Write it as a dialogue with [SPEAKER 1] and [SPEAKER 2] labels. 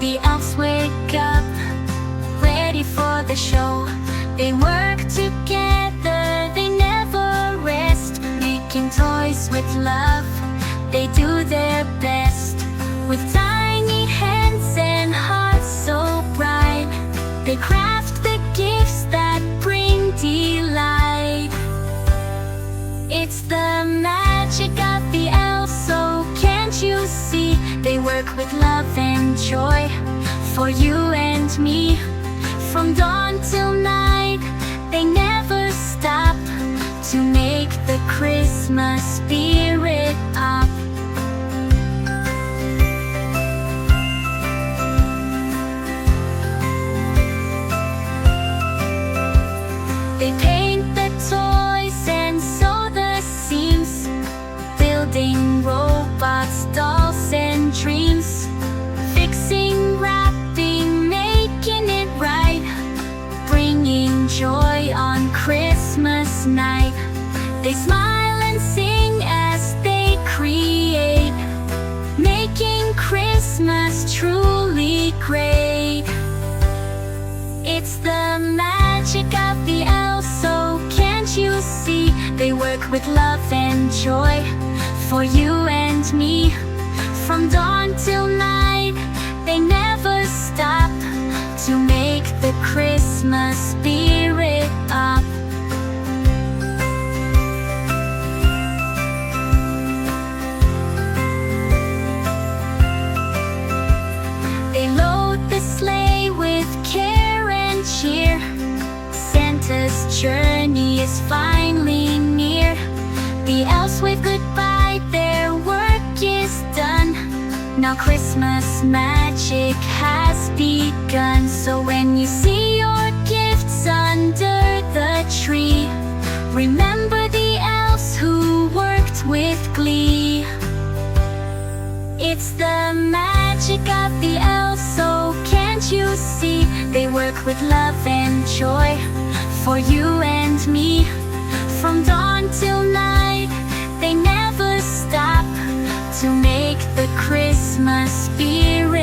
[SPEAKER 1] The elves wake up, ready for the show. They work together, they never rest, making toys with love, they do their best. With tiny hands and hearts so bright, they craft the gifts that bring delight. It's the magic of the elves, so can't you see? They work with love and joy for you and me. From dawn till night, they never stop to make the Christmas spirit pop. They paint the toys and sew the seams, building robots, dolls and dreams, fixing, wrapping, making it right, bringing joy on Christmas night. They smile and sing as they create, making Christmas truly great. It's the magic of the elves, so can't you see? They work with love and joy for you and me. From dawn till night, they never stop to make the Christmas spirit pop. They load the sleigh with care and cheer. Santa's journey is finally near. The elves wave goodbye, their work is done. Now Christmas magic has begun. So when you see your gifts under the tree, remember the elves who worked with glee. It's the magic of the elves, so can't you see? They work with love and joy for you and me. From dawn till night, they never stop to make the Christmas spirit